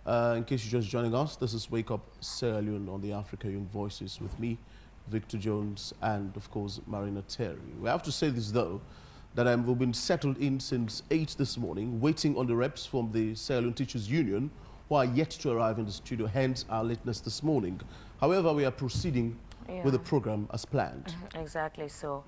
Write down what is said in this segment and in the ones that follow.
In case you're just joining us, this is Wake Up Sierra Leone on the Africa Young Voices with me, Victor Jones, and of course, Marina Terry. We have to say this though, that we've been settled in since 8 this morning, waiting on the reps from the Sierra Leone Teachers Union, who are yet to arrive in the studio, hence our lateness this morning. However, we are proceeding with the program as planned. Exactly so.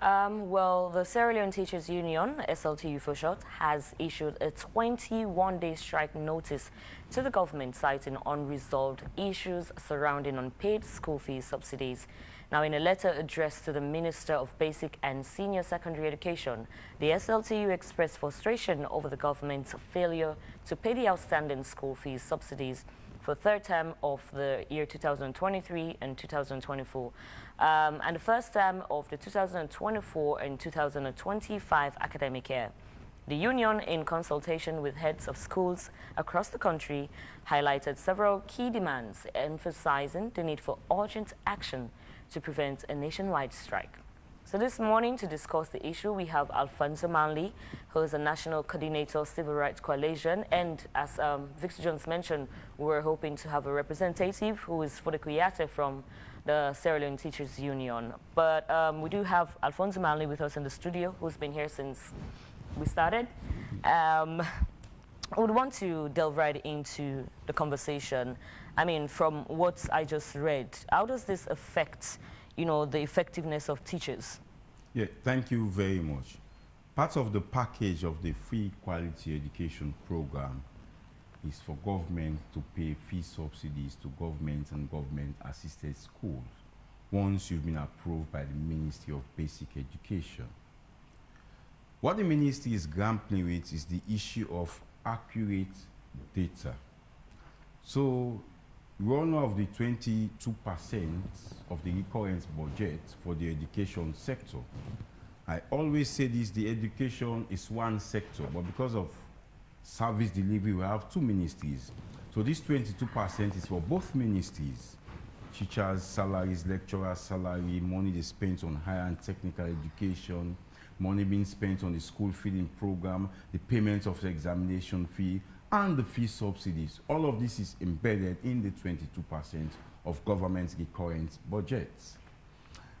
Well, the Sierra Leone Teachers Union, SLTU for short, has issued a 21-day strike notice to the government citing unresolved issues surrounding unpaid school fees subsidies. Now, in a letter addressed to the Minister of Basic and Senior Secondary Education, the SLTU expressed frustration over the government's failure to pay the outstanding school fees subsidies for third term of the year 2023 and 2024, and the first term of the 2024 and 2025 academic year. The union, in consultation with heads of schools across the country, highlighted several key demands, emphasizing the need for urgent action to prevent a nationwide strike. So this morning, to discuss the issue, we have Alphonso Manley, who is a National Coordinator Civil Rights Coalition. And as Victor Jones mentioned, we're hoping to have a representative who is for the Kuyate from the Sierra Leone Teachers Union. But we do have Alphonso Manley with us in the studio, who's been here since we started. I would want to delve right into the conversation. I mean, from what I just read, how does this affect the effectiveness of teachers? Yeah, thank you very much. Part of the package of the free quality education program is for government to pay fee subsidies to government and government-assisted schools once you've been approved by the Ministry of Basic Education. What the ministry is grappling with is the issue of accurate data. So we all know of the 22% of the recurrent budget for the education sector. I always say this, the education is one sector, but because of service delivery, we have two ministries. So this 22% is for both ministries. Teachers' salaries, lecturers' salary, money they spent on higher and technical education, money being spent on the school feeding program, the payment of the examination fee, and the fee subsidies. All of this is embedded in the 22% of government's recurrent budgets.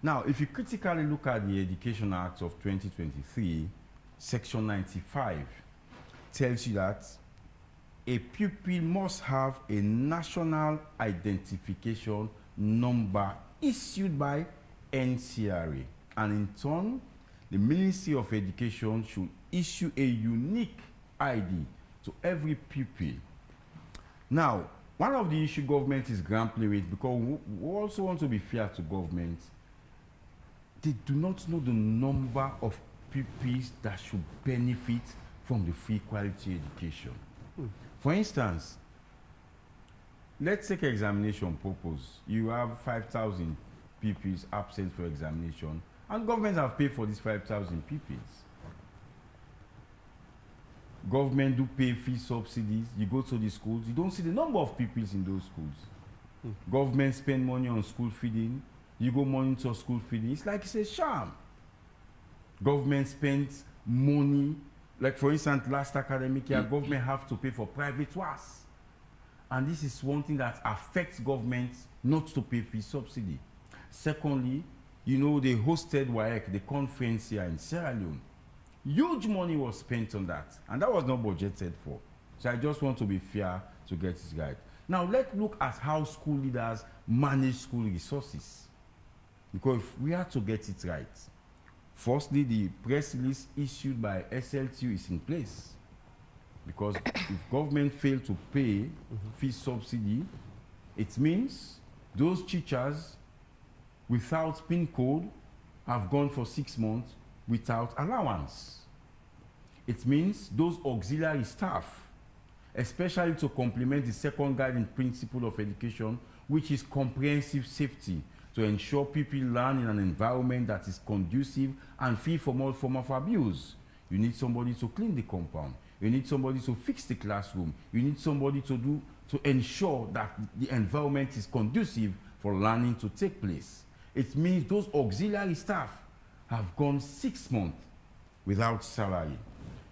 Now, if you critically look at the Education Act of 2023, Section 95 tells you that a pupil must have a national identification number issued by NCRA, and in turn, the Ministry of Education should issue a unique ID to every pupil. Now, one of the issues government is grappling with, because we also want to be fair to government, they do not know the number of pupils that should benefit from the free quality education. For instance, let's take examination purpose. You have 5,000 pupils absent for examination, and government have paid for these 5,000 pupils. Government do pay fee subsidies. You go to the schools, you don't see the number of pupils in those schools. Government spend money on school feeding. You go monitor school feeding. It's like it's a sham. Government spends money, like for instance, last academic year, government have to pay for private WAS. And this is one thing that affects government not to pay fee subsidy. Secondly, they hosted WAEC, the conference here in Sierra Leone. Huge money was spent on that, and that was not budgeted for. So I just want to be fair to get this right. Now let's look at how school leaders manage school resources, because if we have to get it right, firstly, the press release issued by SLTU is in place, because if government fail to pay fee subsidy, it means those teachers without PIN code have gone for 6 months without allowance. It means those auxiliary staff, especially to complement the second guiding principle of education, which is comprehensive safety, to ensure people learn in an environment that is conducive and free from all form of abuse. You need somebody to clean the compound. You need somebody to fix the classroom. You need somebody to ensure that the environment is conducive for learning to take place. It means those auxiliary staff have gone 6 months without salary.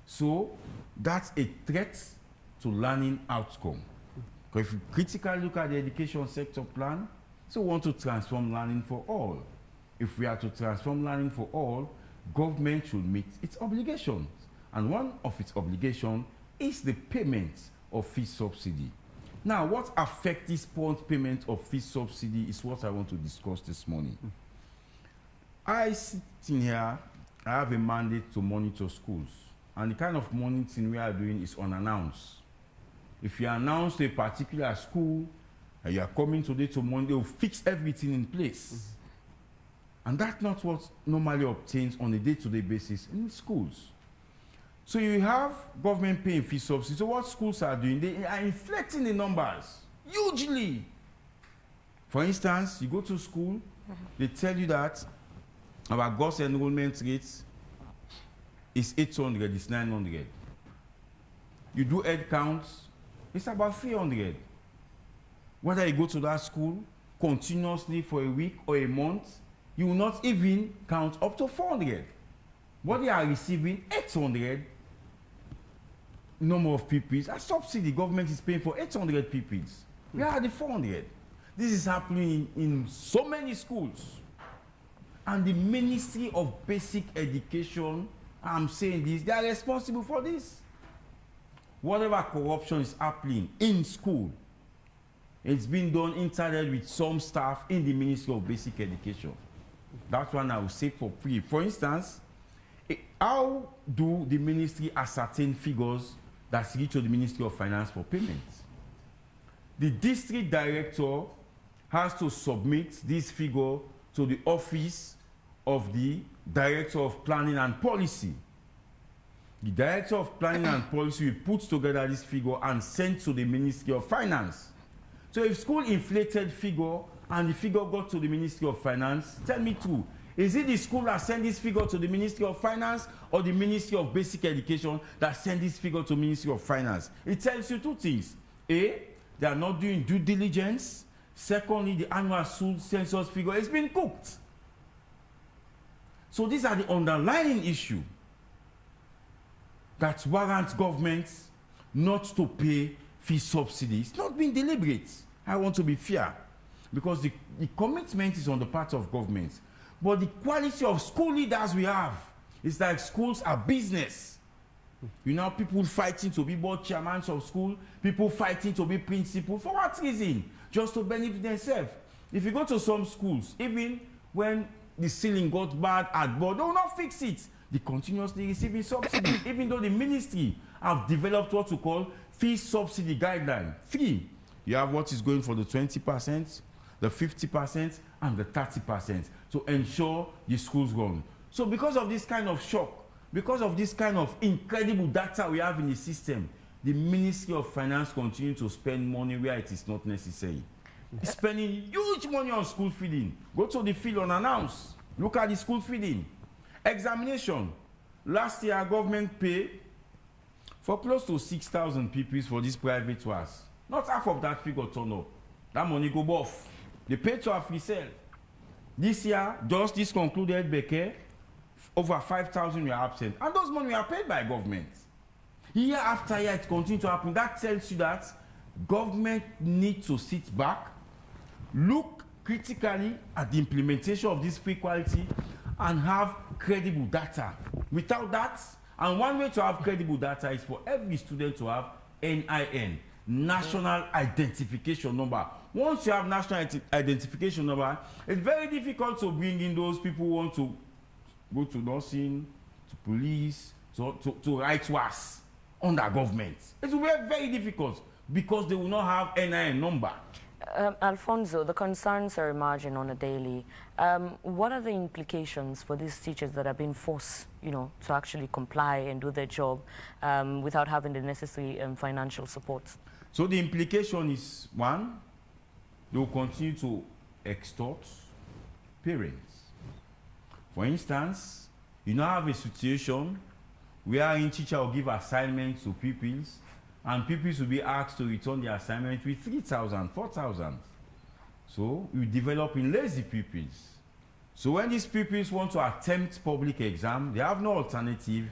So that's a threat to learning outcome. But if you critically look at the education sector plan, so we want to transform learning for all. If we are to transform learning for all, government should meet its obligations. And one of its obligations is the payment of fee subsidy. Now, what affects this prompt payment of fee subsidy is what I want to discuss this morning. I sit in here, I have a mandate to monitor schools. And the kind of monitoring we are doing is unannounced. If you announce to a particular school, and you are coming today to Monday, will fix everything in place. And that's not what normally obtains on a day-to-day basis in schools. So you have government paying fee subsidy. So what schools are doing, they are inflating the numbers hugely. For instance, you go to school, they tell you that our gross enrollment rate is 800, it's 900. You do head counts, it's about 300. Whether you go to that school continuously for a week or a month, you will not even count up to 400. What they are receiving, 800 number of pupils. A subsidy, government is paying for 800 pupils. We are at the 400. This is happening in so many schools. And the Ministry of Basic Education, I'm saying this, they are responsible for this. Whatever corruption is happening in school, it's been done internally with some staff in the Ministry of Basic Education. That's one I will say for free. For instance, how do the ministry ascertain figures that reach to the Ministry of Finance for payment? The district director has to submit this figure to the office of the Director of Planning and Policy. The Director of Planning and Policy will put together this figure and send to the Ministry of Finance. So if school inflated figure and the figure got to the Ministry of Finance, tell me too, is it the school that sent this figure to the Ministry of Finance or the Ministry of Basic Education that sent this figure to the Ministry of Finance? It tells you two things. A, they are not doing due diligence. Secondly, the annual census figure has been cooked. So these are the underlying issues that warrant governments not to pay fee subsidies. It's not being deliberate. I want to be fair, because the commitment is on the part of government. But the quality of school leaders we have is like schools are business. You know, people fighting to be board chairmen of school, people fighting to be principal. For what reason? Just to benefit themselves. If you go to some schools, even when the ceiling got bad at board, they will not fix it. They continuously receiving subsidy, even though the ministry have developed what we call fee subsidy guideline. Three, you have what is going for the 20%, the 50%, and the 30% to ensure the schools run. So because of this kind of shock, because of this kind of incredible data we have in the system, the Ministry of Finance continue to spend money where it is not necessary. It's spending huge money on school feeding. Go to the field unannounced. Look at the school feeding. Examination. Last year, government paid for close to 6,000 pupils for these private ones. Not half of that figure turn up. That money go off. They paid to have resell. This year, just this concluded Beke, over 5,000 were absent. And those money were paid by government. Year after year, it continues to happen. That tells you that government needs to sit back, look critically at the implementation of this free quality, and have credible data. Without that, and one way to have credible data is for every student to have NIN, National Identification Number. Once you have National Identification Number, it's very difficult to bring in those people who want to go to nursing, to police, to write to us under government. It will be very difficult because they will not have NIN number. Alfonso, the concerns are emerging on a daily. What are the implications for these teachers that are being forced, to actually comply and do their job without having the necessary financial support? So the implication is, one, they will continue to extort parents. For instance, you now have a situation wherein teacher will give assignments to pupils, and pupils will be asked to return the assignment with 3,000, 4,000. So you develop in lazy pupils. So when these pupils want to attempt public exam, they have no alternative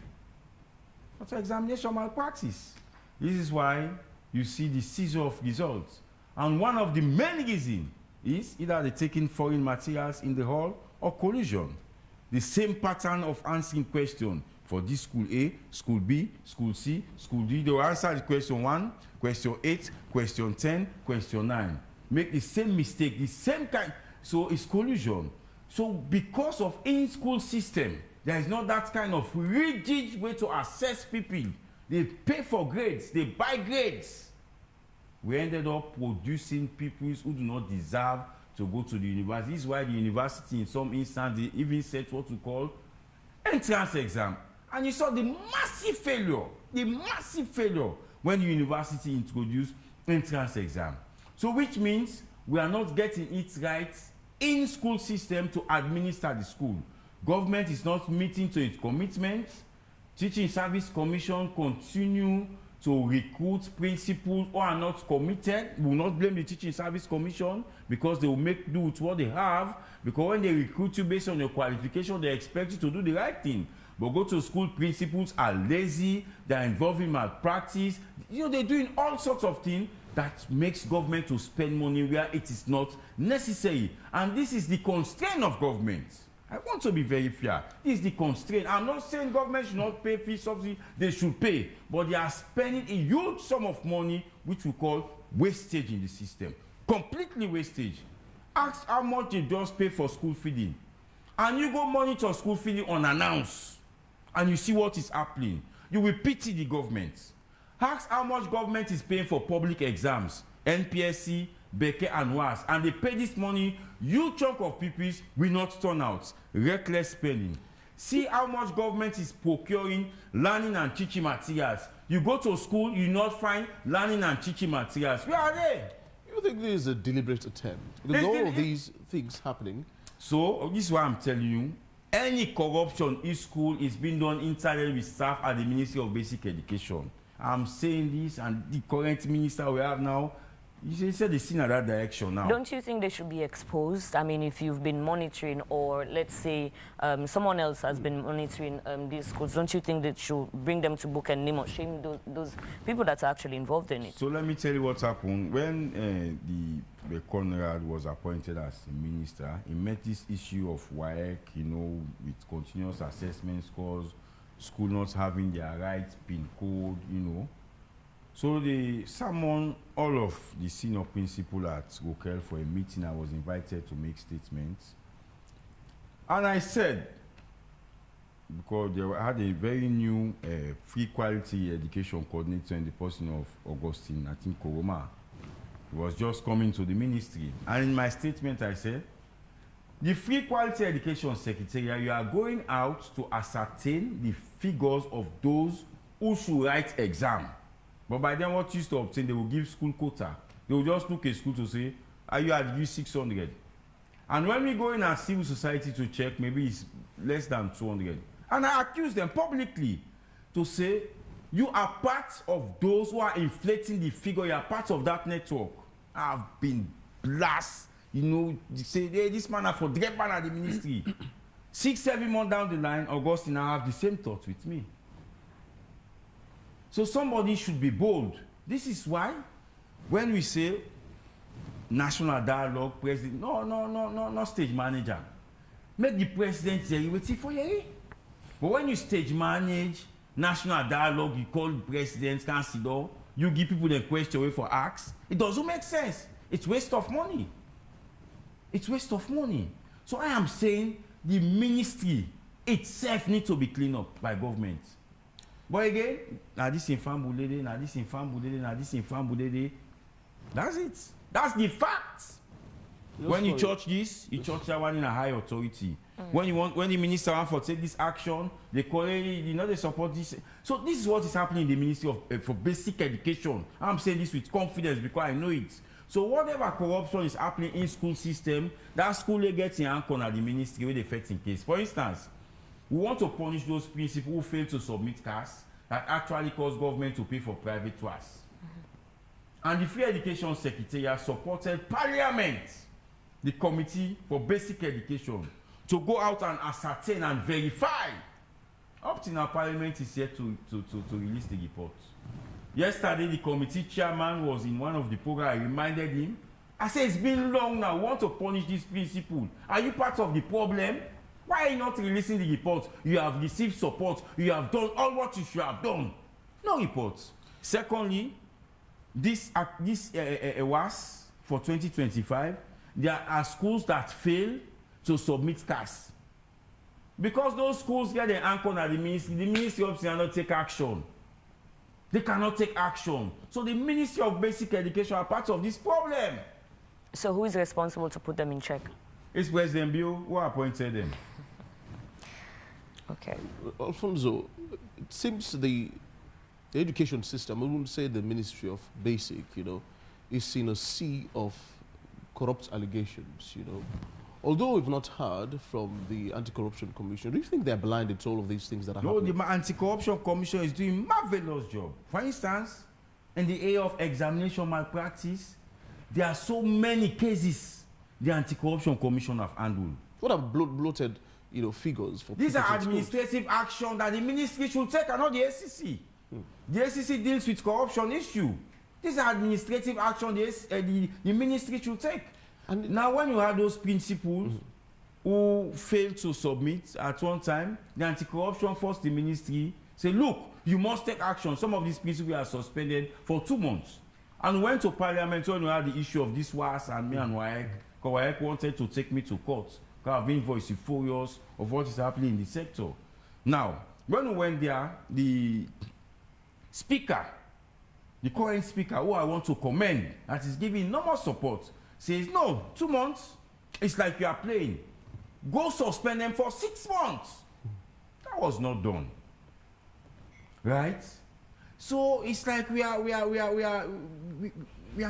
but examination malpractice. This is why you see the seizure of results. And one of the main reasons is either they're taking foreign materials in the hall or collusion. The same pattern of answering question for this school A, school B, school C, school D. They will answer the question 1, question 8, question 10, question 9. Make the same mistake, the same kind. So it's collusion. So because of in-school system, there is not that kind of rigid way to assess people. They pay for grades, they buy grades. We ended up producing people who do not deserve to go to the university. This is why the university in some instances even set what we call entrance exam. And you saw the massive failure when the university introduced entrance exam. So which means we are not getting it right in school system to administer the school. Government is not meeting to its commitment. Teaching Service Commission continue to recruit principals who are not committed. We will not blame the Teaching Service Commission because they will make do with what they have. Because when they recruit you based on your qualification, they expect you to do the right thing. But go to school, principals are lazy, they're involved in malpractice. You know, they're doing all sorts of things that makes government to spend money where it is not necessary. And this is the constraint of government. I want to be very fair. This is the constraint. I'm not saying government should not pay fee subsidy. They should pay. But they are spending a huge sum of money, which we call wastage in the system. Completely wastage. Ask how much they just pay for school feeding. And you go monitor school feeding unannounced. And you see what is happening. You will pity the government. Ask how much government is paying for public exams. NPSC, Beke and WAS, and they pay this money, huge chunk of people will not turn out. Reckless spending. See how much government is procuring learning and teaching materials. You go to school, you not find learning and teaching materials. Where are they? You think this is a deliberate attempt? Because all of these things happening. So this is why I'm telling you, any corruption in school is being done internally with staff at the Ministry of Basic Education. I'm saying this, and the current minister we have now, you said they see in that direction now. Don't you think they should be exposed? I mean, if you've been monitoring, or let's say someone else has been monitoring these schools, don't you think that should bring them to book and name or shame those people that are actually involved in it? So let me tell you what happened. When the Conrad was appointed as a minister, he met this issue of WAEC, you know, with continuous assessment scores, school not having their right PIN code, you know. So they summoned all of the senior principal at Gokel for a meeting. I was invited to make statements. And I said, because they had a very new free quality education coordinator in the person of Augustine, I think Koroma. He was just coming to the ministry. And in my statement, I said, the free quality education secretariat, you are going out to ascertain the figures of those who should write exam. But by then, what used to obtain, they will give school quota. They will just look at school to say, are you at degree 600? And when we go in as civil society to check, maybe it's less than 200. And I accuse them publicly to say, you are part of those who are inflating the figure. You are part of that network. I've been blasted. You know, they say, hey, this man are for direct man at the ministry. 6-7 months down the line, Augustine now have the same thought with me. So somebody should be bold. This is why when we say national dialogue, president, no stage manager. Make the president say, waiting for you. But when you stage manage national dialogue, you call the president, councilor, you give people the question away for acts, it doesn't make sense. It's waste of money. It's waste of money. So I am saying the ministry itself needs to be cleaned up by government. But again, now this infam bulede, now this infam bulede, now this infam bulede. That's it. That's the fact. Yes, when you church this, you church that one in a high authority. When the minister wants to take this action, they call it, you know, they support this. So this is what is happening in the Ministry of for Basic Education. I'm saying this with confidence because I know it. So whatever corruption is happening in school system, that school they get in anchor at the ministry where they fit in case. For instance, we want to punish those principals who fail to submit cash that actually cause government to pay for private tours. And the Free Education Secretariat supported Parliament, the Committee for Basic Education, to go out and ascertain and verify. Up to now, Parliament is yet to release the report. Yesterday, the committee chairman was in one of the programs. I reminded him. I said, it's been long now. We want to punish these principles. Are you part of the problem? Why are you not releasing the report? You have received support. You have done all what you should have done. No reports. Secondly, this was for 2025. There are schools that fail to submit CAS. Because those schools get an anchor at the Ministry of cannot take action. They cannot take action. So the Ministry of Basic Education are part of this problem. So who is responsible to put them in check? It's President Bill who appointed them. Okay. Alfonso, it seems the education system, I wouldn't say the Ministry of Basic, is in a sea of corrupt allegations, Although we've not heard from the Anti-Corruption Commission, do you think they're blinded to all of these things that are happening? No, the Anti-Corruption Commission is doing a marvelous job. For instance, in the area of examination malpractice, there are so many cases the Anti-Corruption Commission have handled. What are bloated, figures for these are administrative action that the ministry should take and not the SEC. The SEC deals with corruption issue. These are administrative action the ministry should take. And now when you have those principals who fail to submit at one time, the anti-corruption forced the ministry say, look, you must take action. Some of these principals are suspended for 2 months. And went to parliament when we had the issue of this WAS and me and WAEC, because WAEC wanted to take me to court. Because I've been voicing furious of what is happening in the sector. Now, when we went there, the speaker, the current speaker, who I want to commend, that is giving enormous support, says, no, 2 months, it's like you are playing. Go suspend them for 6 months. That was not done. Right? So it's like we are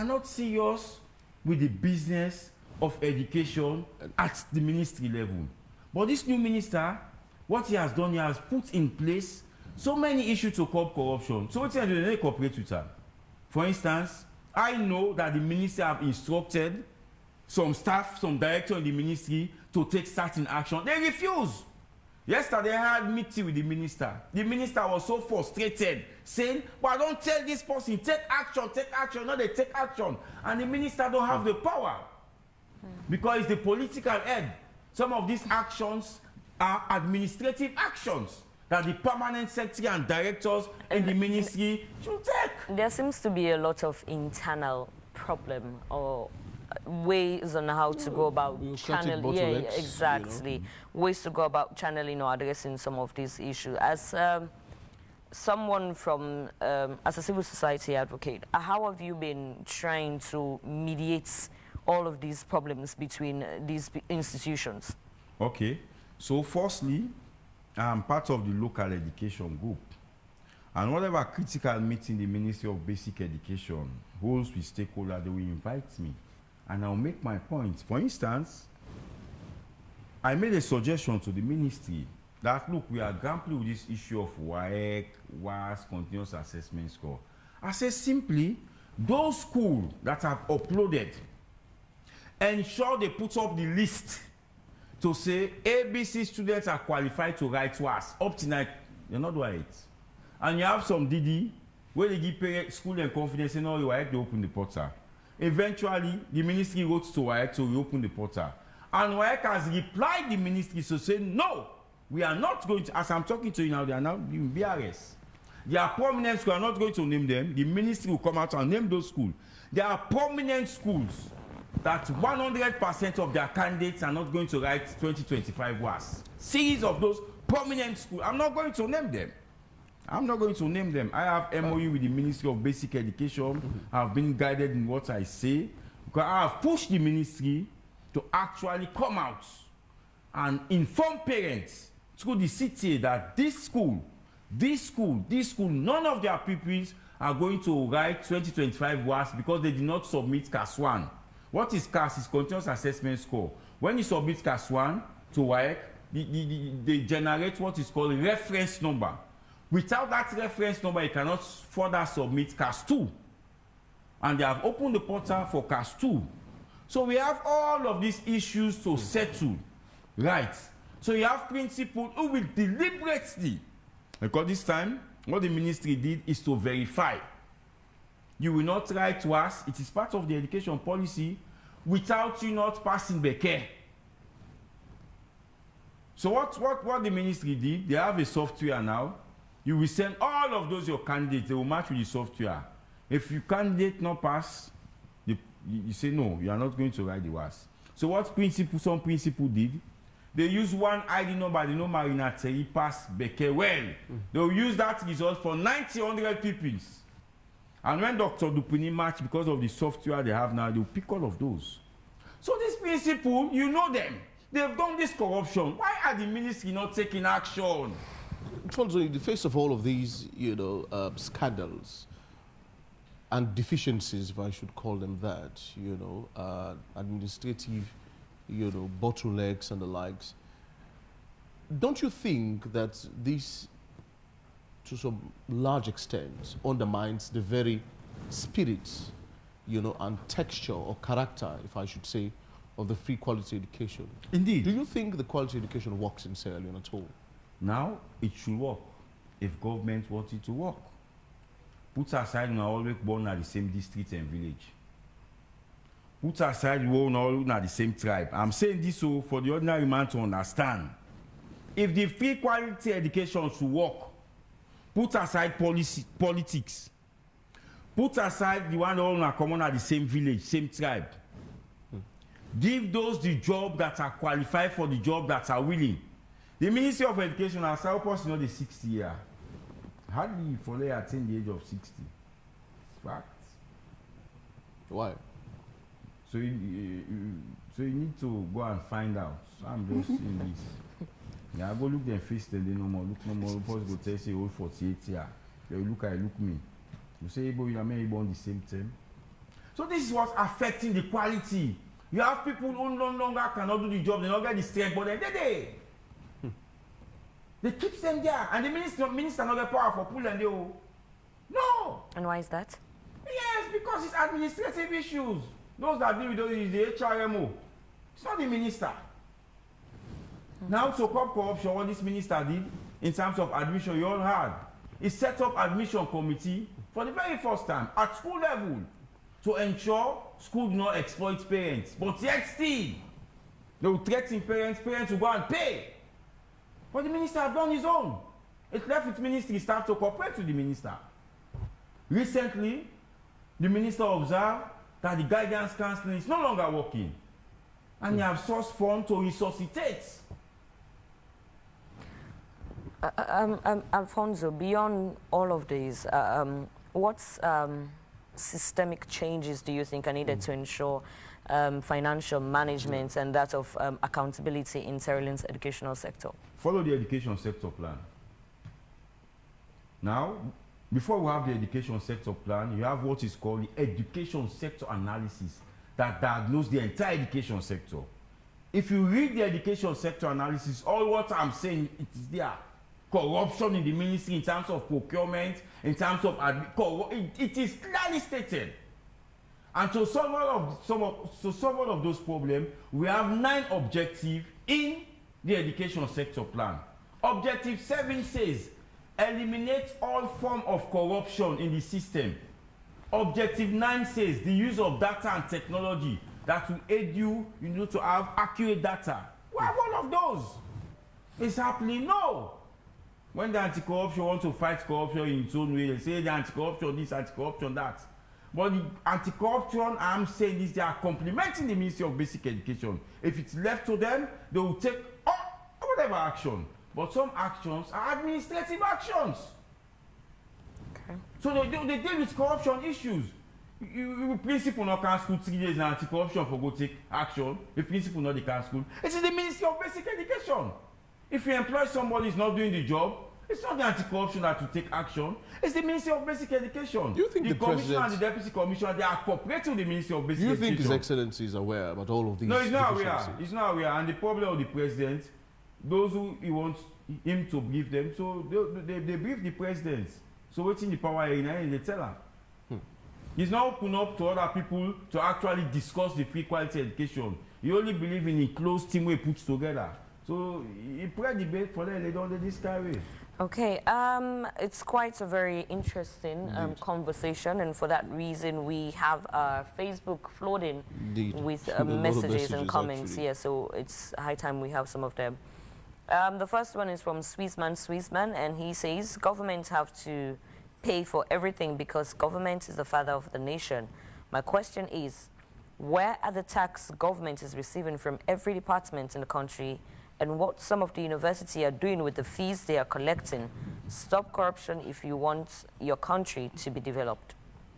not serious with the business of education at the ministry level. But this new minister, what he has done, he has put in place so many issues to curb corruption. So what he has done, they cooperate with her. For instance, I know that the minister have instructed some staff, some director in the ministry to take certain action. They refuse. Yesterday I had a meeting with the minister. The minister was so frustrated, saying, but don't tell this person, take action. No, they take action. And the minister don't have the power. Because it's the political head. Some of these actions are administrative actions that the permanent secretary and directors in the ministry should take. There seems to be a lot of internal problem or ways on how to go about channeling. Yeah, exactly. Ways to go about channeling or addressing some of these issues. As someone from, as a civil society advocate, how have you been trying to mediate all of these problems between these institutions? Okay. So firstly, I'm part of the local education group. And whatever critical meeting the Ministry of Basic Education holds with stakeholders, they will invite me. And I'll make my point. For instance, I made a suggestion to the ministry that, look, we are grappling with this issue of WAEC, WAS, continuous assessment score. I said simply, those schools that have uploaded, ensure they put up the list to say ABC students are qualified to write WAS. Up to now, you're not doing it. And you have some DD where they give parents school and confidence and all the WAEC, they open the portal. Eventually, the ministry wrote to WAEC to reopen the portal. And WAEC has replied the ministry to say, no, we are not going to, as I'm talking to you now, they are now in BRS. There are prominent schools, I'm not going to name them. The ministry will come out and name those schools. There are prominent schools that 100% of their candidates are not going to write 2025 WAS. Series of those prominent schools. I'm not going to name them. I have MOU with the Ministry of Basic Education. I've been guided in what I say. Because I have pushed the ministry to actually come out and inform parents through the city that this school, none of their pupils are going to write 2025 WAS because they did not submit CAS 1. What is CAS? Is continuous assessment score. When you submit CAS 1 to WAEC, they generate what is called a reference number. Without that reference number, you cannot further submit CAS 2. And they have opened the portal for CAS 2. So we have all of these issues to settle. Right. So you have principals who will deliberately, because this time, what the ministry did is to verify You will not write to us. It is part of the education policy without you not passing Beke. So what the ministry did, they have a software now. You will send all of those your candidates, they will match with the software. If your candidate not pass, you say no, you are not going to write the WAS. So what some principal did, they use one ID number, they know Marina Terry pass Beke well. They will use that result for 100 pupils. And when Dr. Dupini match, because of the software they have now, they will pick all of those. So these principal, you know them. They've done this corruption. Why are the ministry not taking action? Alphonso, in the face of all of these, scandals and deficiencies, if I should call them that, administrative, bottlenecks and the likes, don't you think that this, to some large extent, undermines the very spirit, and texture or character, if I should say, of the free quality education? Indeed. Do you think the quality education works in Sierra Leone at all? Now, it should work if government wants it to work. Put aside we are always born at the same district and village. Put aside we are all at the same tribe. I'm saying this so for the ordinary man to understand. If the free quality education should work, put aside politics. Put aside the one all are common at the same village, same tribe. Give those the job that are qualified for the job that are willing. The Ministry of Education has helped us the 60 year. How do you follow attain the age of 60? Fact. Why? So you need to go and find out. So I'm just saying this. Yeah, go look them face, then they no more. Look no more. Suppose go tell say old 48 year. You look me. You say, but you are maybe on the same term. So this is what's affecting the quality. You have people who no longer cannot do the job, they don't get the strength, but then they keep them there, and the minister not get power for pull and they no. And why is that? Yes, because it's administrative issues. Those that deal with those is the HRMO. It's not the minister. Now to curb corruption, what this minister did in terms of admission, you all heard. He set up admission committee for the very first time at school level to ensure school do not exploit parents. But yet still, they will threaten parents will go and pay. But the minister has done his own. It left its ministry staff to cooperate with the minister. Recently, the minister observed that the guidance counseling is no longer working. And he has sourced funds to resuscitate. Alphonso, beyond all of these, what systemic changes do you think are needed to ensure financial management and that of accountability in Sierra Leone's educational sector? Follow the education sector plan. Now, before we have the education sector plan, you have what is called the education sector analysis that diagnoses the entire education sector. If you read the education sector analysis, all what I'm saying, it is there. Corruption in the ministry in terms of procurement, in terms of it is clearly stated. And to solve all of those problems, we have 9 objectives in the education sector plan. Objective 7 says, eliminate all forms of corruption in the system. Objective 9 says, the use of data and technology that will aid you, to have accurate data. We have all of those. It's happening? No. When the anti-corruption wants to fight corruption in its own way, they say the anti-corruption this, anti-corruption that. But the anti-corruption, I'm saying this, they are complementing the Ministry of Basic Education. If it's left to them, they will take whatever action. But some actions are administrative actions. Okay. So they deal with corruption issues. You principal not can school 3 days in anti-corruption for go take action. The principal not the can school. It is the Ministry of Basic Education. If you employ somebody who's not doing the job, it's not the anti-corruption that will take action. It's the Ministry of Basic Education. Do you think the commissioner and the deputy commissioner, they are cooperating with the Ministry of Basic Education? Do you think His Excellency is aware about all of these? No, he's not aware. He's not aware. And the problem of the president, those who he wants him to brief them, so they brief the president. So waiting the power in and they tell him. He's now open up to other people to actually discuss the free quality education. He only believes in a closed team we put together. So he pray debate for them, they don't this carry. Okay, it's quite a very interesting conversation, and for that reason, we have Facebook flooding with A lot of messages and comments. actually. Yeah, so it's high time we have some of them. The first one is from Swissman, and he says governments have to pay for everything because government is the father of the nation. My question is, where are the tax government is receiving from every department in the country, and what some of the university are doing with the fees they are collecting? Stop corruption if you want your country to be developed.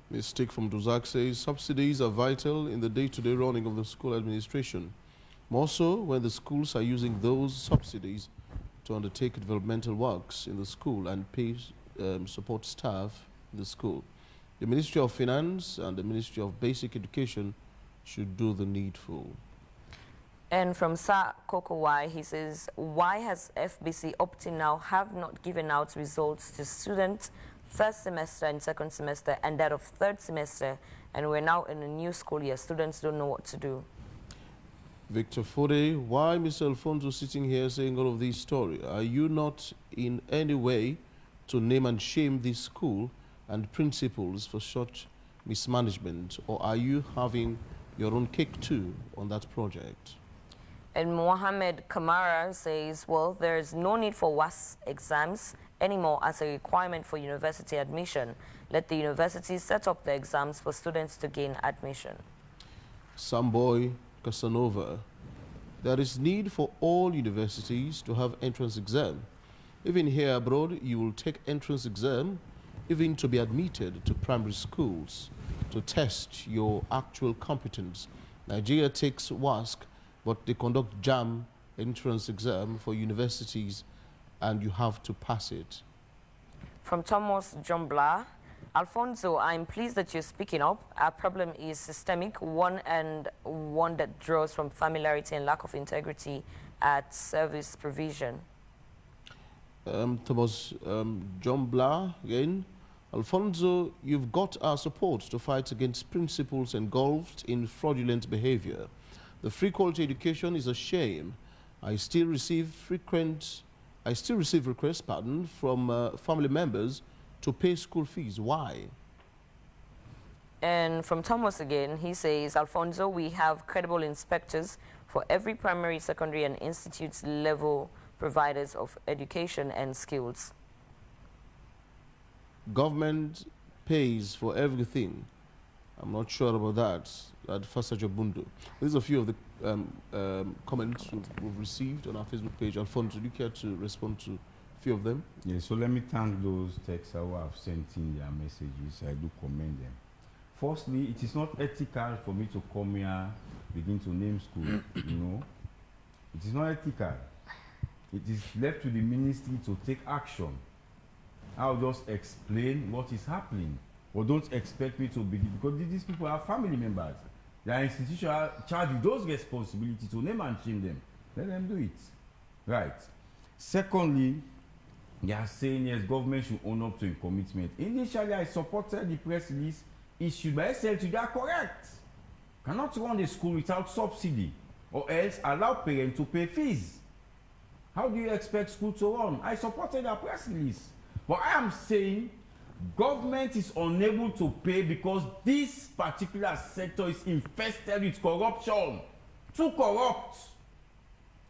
Mistake from Duzak says subsidies are vital in the day-to-day running of the school administration. More so when the schools are using those subsidies to undertake developmental works in the school and pay support staff in the school. The Ministry of Finance and the Ministry of Basic Education should do the needful. And from Sa Kokowai, he says, why has FBC up till now have not given out results to students first semester and second semester and that of third semester, and we're now in a new school year. Students don't know what to do. Victor Fode, why Mr. Alphonso sitting here saying all of these stories? Are you not in any way to name and shame this school and principals for such mismanagement, or are you having your own cake too on that project? And Mohammed Kamara says, well, there is no need for WAS exams anymore as a requirement for university admission. Let the universities set up the exams for students to gain admission. Samboy Casanova, there is need for all universities to have entrance exam. Even here abroad, you will take entrance exam, even to be admitted to primary schools, to test your actual competence. Nigeria takes WASC, but they conduct JAM entrance exam for universities, and you have to pass it. From Thomas Jombla, Alfonso, I'm pleased that you're speaking up. Our problem is systemic, one that draws from familiarity and lack of integrity at service provision. Thomas Jombla again. Alfonso, you've got our support to fight against principals engulfed in fraudulent behavior. The free quality education is a shame. I still receive requests, from family members to pay school fees. Why? And from Thomas again, he says, Alfonso, we have credible inspectors for every primary, secondary, and institute level providers of education and skills. Government pays for everything. I'm not sure about that. At Fasajabundu. These are a few of the comments we've received on our Facebook page. Alfonso, do you care to respond to a few of them? Yes, so let me thank those texters who have sent in their messages. I do commend them. Firstly, it is not ethical for me to come here, begin to name school, you know. It is not ethical. It is left to the ministry to take action. I'll just explain what is happening. But don't expect me to begin, because these people are family members. They are institutional charged with those responsibilities to name and shame them. Let them do it. Right. Secondly, they are saying yes, government should own up to a commitment. Initially, I supported the press release issued by SLT. They are correct. Cannot run a school without subsidy, or else allow parents to pay fees. How do you expect school to run? I supported the press release. But I am saying government is unable to pay because this particular sector is infested with corruption. Too corrupt.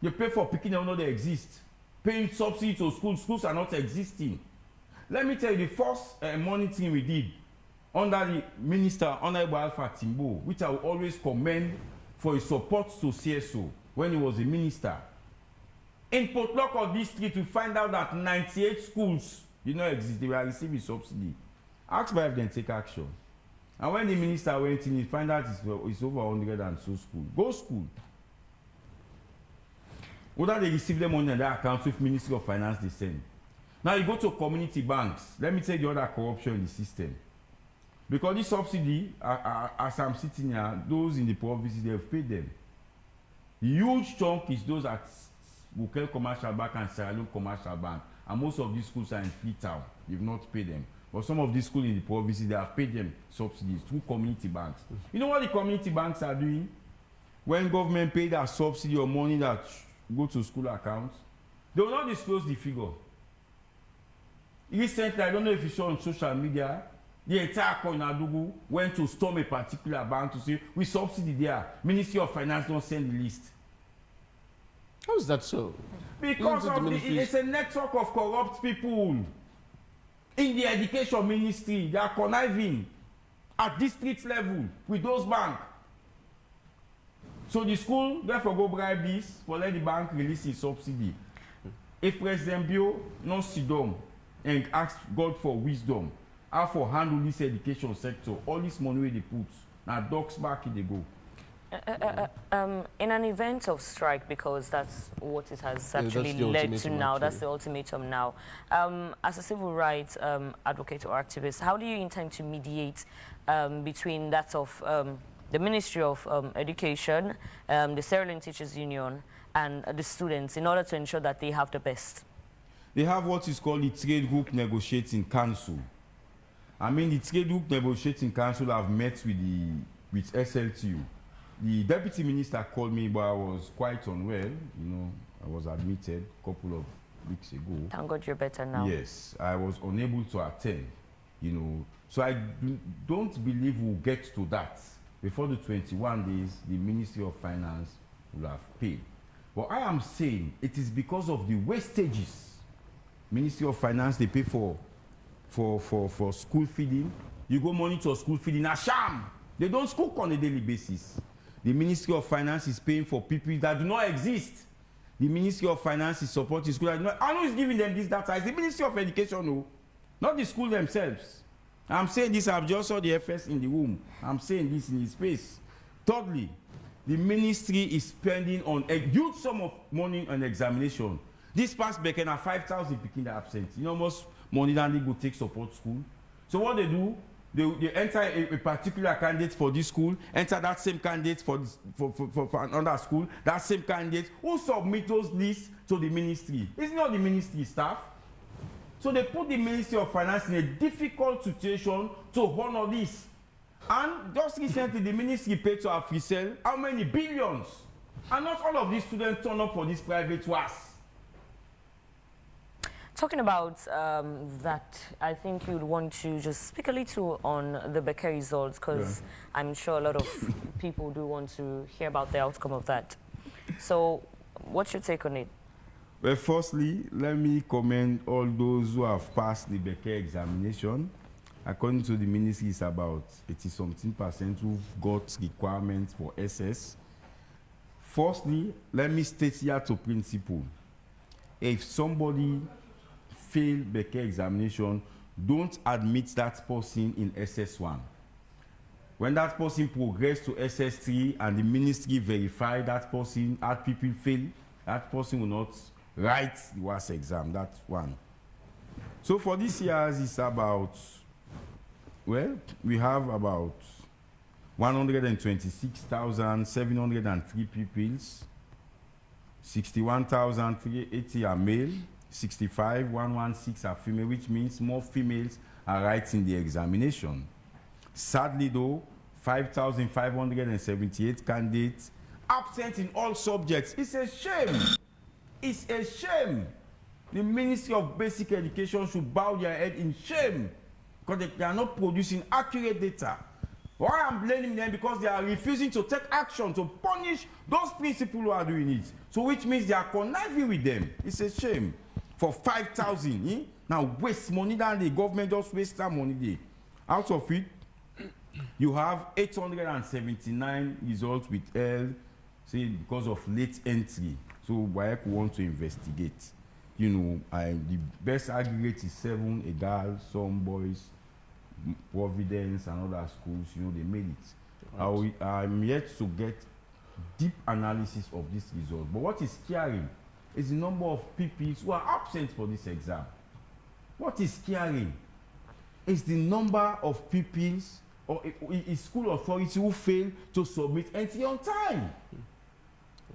You pay for picking them, they exist. Paying subsidy to schools, schools are not existing. Let me tell you, the first monitoring we did under the minister, Honorable Alpha Timbo, which I will always commend for his support to CSO when he was a minister. In Port Lockhart district, we find out that 98 schools did not exist. They were receiving subsidy. Ask by if they take action. And when the minister went in, he found out it's over 100 and so school. Go school. Whether they receive them money in their accounts with Ministry of Finance, they send. Now you go to community banks. Let me tell you the other corruption in the system. Because this subsidy, as I'm sitting here, those in the provinces, they've paid them. The huge chunk is those at Bukel Commercial Bank and Sierra Leone Commercial Bank. And most of these schools are in Freetown. You've not paid them. But some of these schools in the provinces, they have paid them subsidies through community banks. You know what the community banks are doing? When government pay that subsidy or money that go to school accounts, they will not disclose the figure. Recently, I don't know if you saw on social media, the entire Koinadugu went to storm a particular bank to say, we subsidy there. Ministry of Finance don't send the list. How is that so? Because it's a network of corrupt people in the education ministry. They are conniving at district level with those banks. So the school therefore go bribe this for let the bank release its subsidy. If President Bio not sit down and ask God for wisdom, how for handle this education sector, all this money where they put, now dogs back they go. In an event of strike, because that's what it has actually led to now, that's the ultimatum now. As a civil rights advocate or activist, how do you intend to mediate between that of the Ministry of Education, the Sierra Leone Teachers Union, and the students in order to ensure that they have the best? They have what is called the Trade Group Negotiating Council. I mean, the Trade Group Negotiating Council have met with SLTU. The deputy minister called me, but I was quite unwell. You know, I was admitted a couple of weeks ago. Thank God you're better now. Yes, I was unable to attend. You know, so I don't believe we'll get to that before the 21 days. The Ministry of Finance will have paid. But I am saying it is because of the wastages. Ministry of Finance, they pay for school feeding. You go monitor school feeding, a sham. They don't cook on a daily basis. The Ministry of Finance is paying for people that do not exist. The Ministry of Finance is supporting schools that do not. I know it's giving them this data. It's the Ministry of Education, no, not the school themselves. I'm saying this, I've just saw the FS in the room. I'm saying this in his face. Thirdly, the ministry is spending on a huge sum of money on examination. This past Bekena, 5,000 picking the absent. You know, most money than they go take support school. So what they do, they enter a particular candidate for this school, enter that same candidate for another school, that same candidate, who submit those lists to the ministry. It's not the ministry staff. So they put the Ministry of Finance in a difficult situation to honor this. And just recently, the ministry paid to Africell how many billions? And not all of these students turn up for this private was. Talking about that, I think you'd want to just speak a little on the Becker results, because I'm sure a lot of people do want to hear about the outcome of that. So what's your take on it? Well, firstly, let me commend all those who have passed the Becker examination. According to the ministry, it's about 80-something% who got requirements for SS. Firstly, let me state here to principle. If somebody failed Becker examination, don't admit that person in SS1. When that person progressed to SS3 and the ministry verified that person, had people fail, that person will not write the WAS exam, that's one. So for this year, it's about, well, we have about 126,703 pupils, 61,380 are male, 65,116 are female, which means more females are writing the examination. Sadly though, 5,578 candidates absent in all subjects. It's a shame. It's a shame. The Ministry of Basic Education should bow their head in shame because they are not producing accurate data. Why I'm blaming them? Because they are refusing to take action to punish those principals who are doing it. So which means they are conniving with them. It's a shame. For 5,000, now waste money than the government just waste that money there. Out of it, you have 879 results with L, say because of late entry. So WAEC want to investigate. You know, the best aggregate is 7, Egal, some boys, Providence and other schools, you know, they made it. Right. I'm yet to get deep analysis of this result. But what is scaring is the number of pupils who are absent for this exam. What is scaring is the number of pupils or school authority who fail to submit entry on time.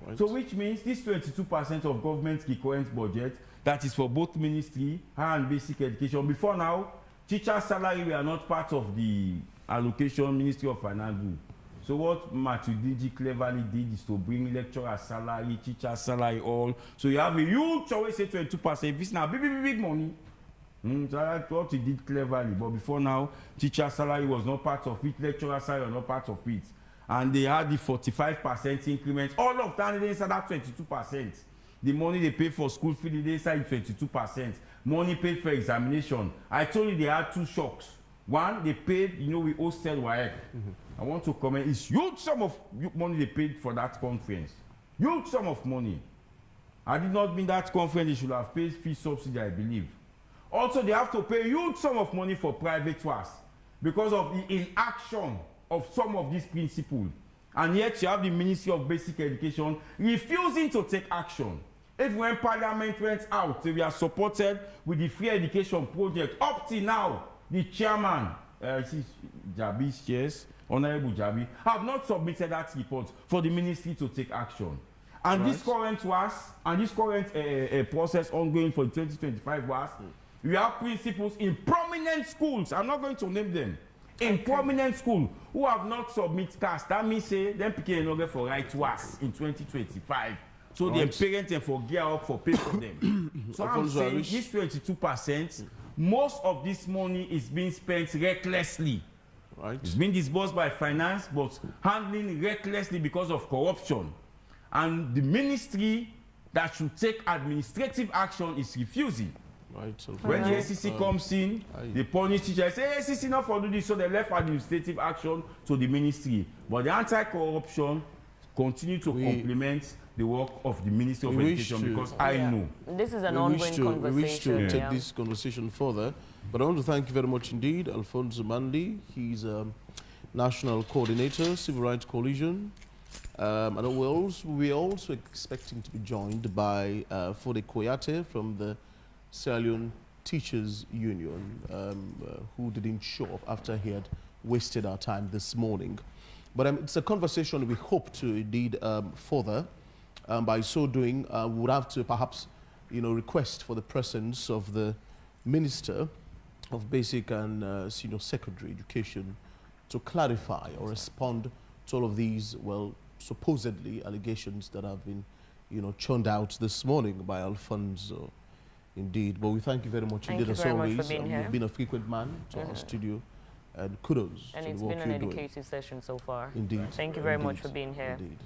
Right. So which means this 22% of government's recurrent budget, that is for both ministry and basic education. Before now, teacher salary were not part of the allocation Ministry of Finance do. So what Matthew Digi cleverly did is to bring lecturer salary, teacher salary, all. So you have a huge choice, say 22%. If it's now big money. So I thought he did cleverly, but before now, teacher salary was not part of it, lecturer salary was not part of it. And they had the 45% increment. All of that, they inside that 22%. The money they pay for school fee, they inside 22%. Money paid for examination. I told you they had two shocks. One, they paid, you know, we hosted WAEC. I want to comment, it's huge sum of money they paid for that conference. Huge sum of money. I did not mean that conference they should have paid fee subsidy, I believe. Also, they have to pay huge sum of money for private works because of the inaction of some of these principles. And yet you have the Ministry of Basic Education refusing to take action. Even when Parliament went out, they were supported with the free education project. Up till now, the chairman, Jabi's chairs, Honorable Jabi, have not submitted that report for the ministry to take action. And this current process ongoing for 2025 was, we have principals in prominent schools, I'm not going to name them, in prominent schools who have not submitted CAS. That means say them picking another for right to us in 2025. So the parents and for gear up for pay for them. So I'm saying this 22%, most of this money is being spent recklessly. Right. It's been disbursed by finance, but handling recklessly because of corruption. And the ministry that should take administrative action is refusing. Right. So when the ACC comes in, they punish teachers. Say, ACC not for do this, so they left administrative action to the ministry. But the anti-corruption continue to complement the work of the Ministry of Education because I know. This is an ongoing conversation. We wish to take this conversation further. But I want to thank you very much indeed, Alphonso Manley. He's a National Coordinator, Civil Rights Coalition. And we're also expecting to be joined by Fode Koyate from the Sierra Leone Teachers Union, who didn't show up after he had wasted our time this morning. But it's a conversation we hope to indeed further. By so doing, we would have to perhaps, request for the presence of the Minister of Basic and Senior Secondary Education to clarify or respond to all of these, supposedly allegations that have been, churned out this morning by Alphonso. Indeed, but we thank you very much indeed, as always. You've been a frequent man to our studio, and kudos. And it's been an educative session so far. Indeed. Thank you very much for being here. Indeed.